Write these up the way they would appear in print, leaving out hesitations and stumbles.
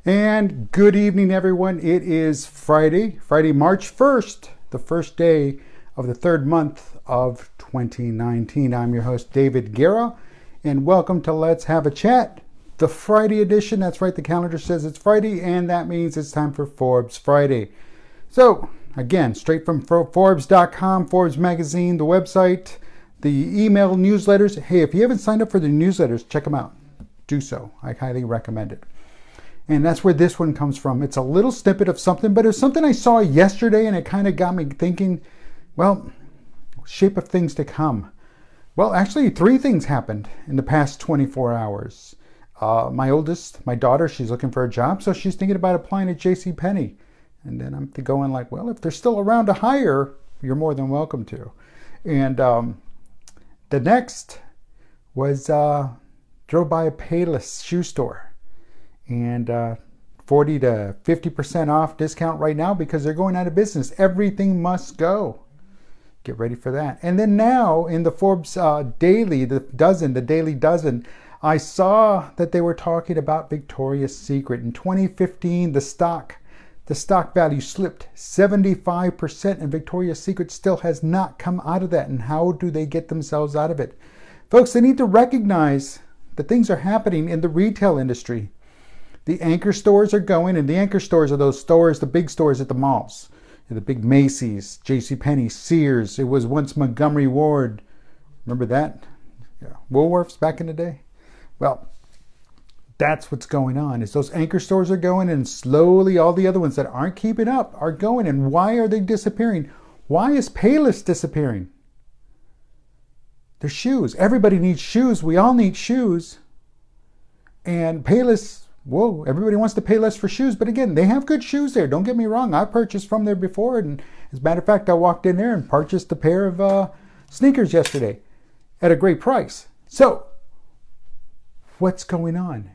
And good evening, everyone. It is Friday, March 1st, the first day of the third month of 2019. I'm your host, David Guerra, and welcome to Let's Have a Chat, the Friday edition. That's right, the calendar says it's Friday, and that means it's time for Forbes Friday. So, again, straight from Forbes.com, Forbes magazine, the website, the email newsletters. Hey, if you haven't signed up for the newsletters, check them out. Do so. I highly recommend it. And that's where this one comes from. It's a little snippet of something, but it was something I saw yesterday, and it kind of got me thinking, well, shape of things to come. Well, actually, three things happened in the past 24 hours. My oldest, my daughter, she's looking for a job, so she's thinking about applying at JCPenney. And then I'm going like, well, if they're still around to hire, you're more than welcome to. And the next was drove by a Payless shoe store. And 40 to 50% off discount right now because they're going out of business. Everything must go. Get ready for that. And then now in the Forbes Daily, the Daily Dozen, I saw that they were talking about Victoria's Secret. In 2015, the stock value slipped 75%, and Victoria's Secret still has not come out of that. And how do they get themselves out of it? Folks, they need to recognize that things are happening in the retail industry. The anchor stores are going, and the anchor stores are those stores, the big stores at the malls. The big Macy's, JCPenney, Sears. It was once Montgomery Ward. Remember that? Yeah. Woolworths back in the day? Well, that's what's going on. Is those anchor stores are going, and slowly all the other ones that aren't keeping up are going. And why are they disappearing? Why is Payless disappearing? They're shoes. Everybody needs shoes. We all need shoes. And Payless, whoa, everybody wants to pay less for shoes. But again, they have good shoes there. Don't get me wrong. I purchased from there before. And as a matter of fact, I walked in there and purchased a pair of sneakers yesterday at a great price. So, what's going on?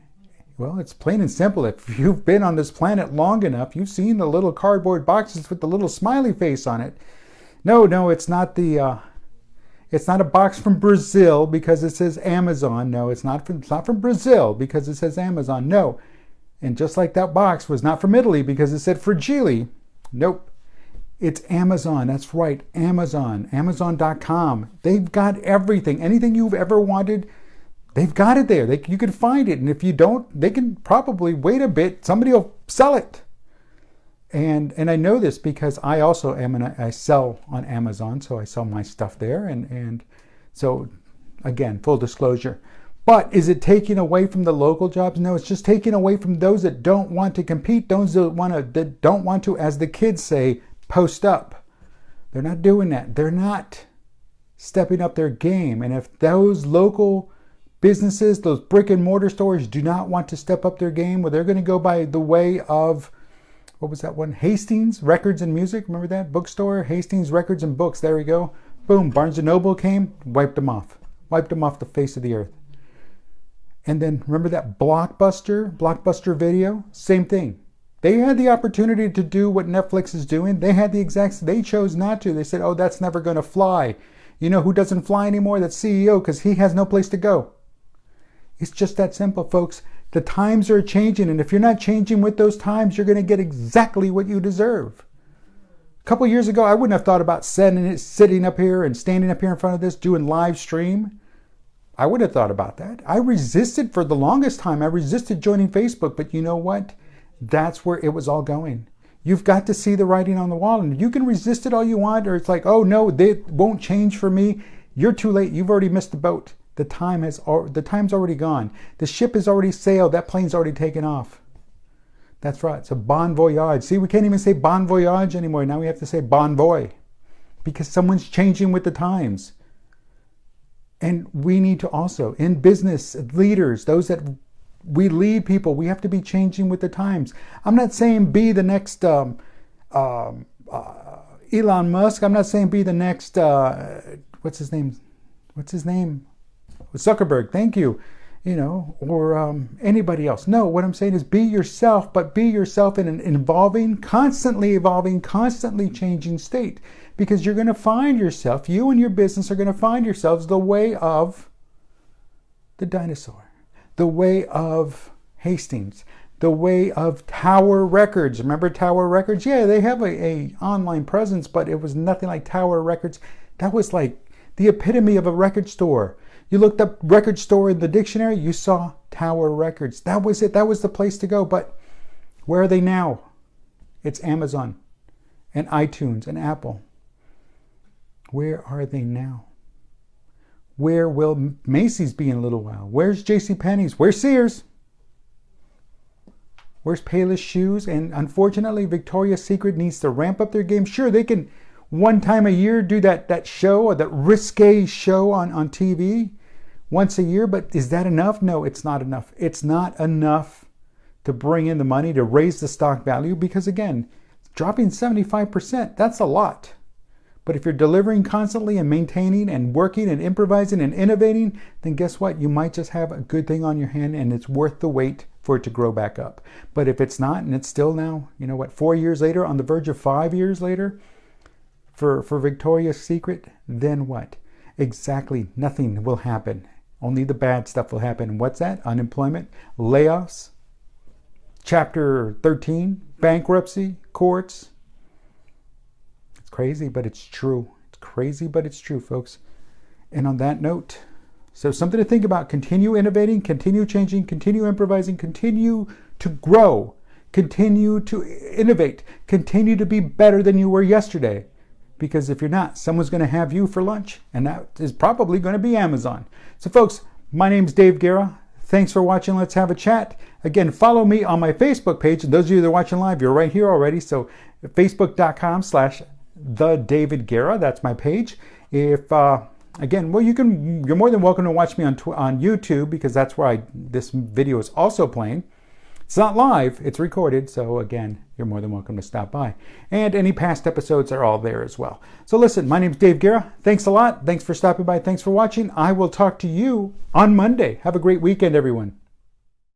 Well, it's plain and simple. If you've been on this planet long enough, you've seen the little cardboard boxes with the little smiley face on it. No, it's not the... It's not a box from Brazil because it says Amazon. No, it's not from Brazil because it says Amazon. No. And just like that box was not from Italy because it said Fragile. Nope. It's Amazon. That's right. Amazon. Amazon.com. They've got everything. Anything you've ever wanted, they've got it there. You can find it. And if you don't, they can probably wait a bit. Somebody will sell it. And I know this because I also I sell on Amazon, so I sell my stuff there. And so, again, full disclosure. But is it taking away from the local jobs? No, it's just taking away from those that don't want to compete, those that don't want to, as the kids say, post up. They're not doing that. They're not stepping up their game. And if those local businesses, those brick and mortar stores do not want to step up their game, well, they're going to go by the way of... What was that one? Hastings Records and Music. Remember that? Bookstore? Hastings Records and Books. There we go. Boom. Barnes & Noble came, wiped them off. Wiped them off the face of the earth. And then remember that Blockbuster Video? Same thing. They had the opportunity to do what Netflix is doing. They chose not to. They said, oh, that's never going to fly. You know who doesn't fly anymore? That CEO, because he has no place to go. It's just that simple, folks. The times are changing, and if you're not changing with those times, you're going to get exactly what you deserve. A couple years ago, I wouldn't have thought about sitting up here and standing up here in front of this, doing live stream. I wouldn't have thought about that. I resisted for the longest time. I resisted joining Facebook, but you know what? That's where it was all going. You've got to see the writing on the wall, and you can resist it all you want, or it's like, oh no, it won't change for me. You're too late. You've already missed the boat. The time's already gone. The ship has already sailed. That plane's already taken off. That's right. So bon voyage. See, we can't even say bon voyage anymore. Now we have to say bon voy. Because someone's changing with the times. And we need to also, in business, leaders, those that we lead people, we have to be changing with the times. I'm not saying be the next Elon Musk. I'm not saying be the next, what's his name? Zuckerberg, thank you, or anybody else. No, what I'm saying is be yourself, but be yourself in an constantly evolving, constantly changing state. Because you're going to find yourself, you and your business are going to find yourselves the way of the dinosaur, the way of Hastings, the way of Tower Records. Remember Tower Records? Yeah, they have a online presence, but it was nothing like Tower Records. That was like the epitome of a record store. You looked up record store in the dictionary, you saw Tower Records. That was it. That was the place to go. But where are they now? It's Amazon and iTunes and Apple. Where are they now? Where will Macy's be in a little while? Where's JCPenney's? Where's Sears? Where's Payless Shoes? And unfortunately, Victoria's Secret needs to ramp up their game. Sure, they can one time a year do that show, or that risque show on TV once a year, but is that enough? No, it's not enough. It's not enough to bring in the money to raise the stock value, because again, dropping 75%, that's a lot. But if you're delivering constantly and maintaining and working and improvising and innovating, then guess what? You might just have a good thing on your hand, and it's worth the wait for it to grow back up. But if it's not, and it's still now, 4 years later, on the verge of 5 years later for Victoria's Secret, then what? Exactly nothing will happen. Only the bad stuff will happen. What's that? Unemployment, layoffs, Chapter 13, bankruptcy, courts. It's crazy, but it's true. It's crazy, but it's true, folks. And on that note, so something to think about. Continue innovating, continue changing, continue improvising, continue to grow, continue to innovate, continue to be better than you were yesterday. Because if you're not, someone's going to have you for lunch, and that is probably going to be Amazon. So folks, my name's Dave Guerra. Thanks for watching. Let's have a chat. Again, follow me on my Facebook page. And those of you that are watching live, you're right here already. So facebook.com/TheDavidGuerra. That's my page. If again, well, you're more than welcome to watch me on YouTube, because that's where this video is also playing. It's not live, it's recorded. So again, you're more than welcome to stop by. And any past episodes are all there as well. So listen, my name's Dave Guerra. Thanks a lot. Thanks for stopping by. Thanks for watching. I will talk to you on Monday. Have a great weekend, everyone.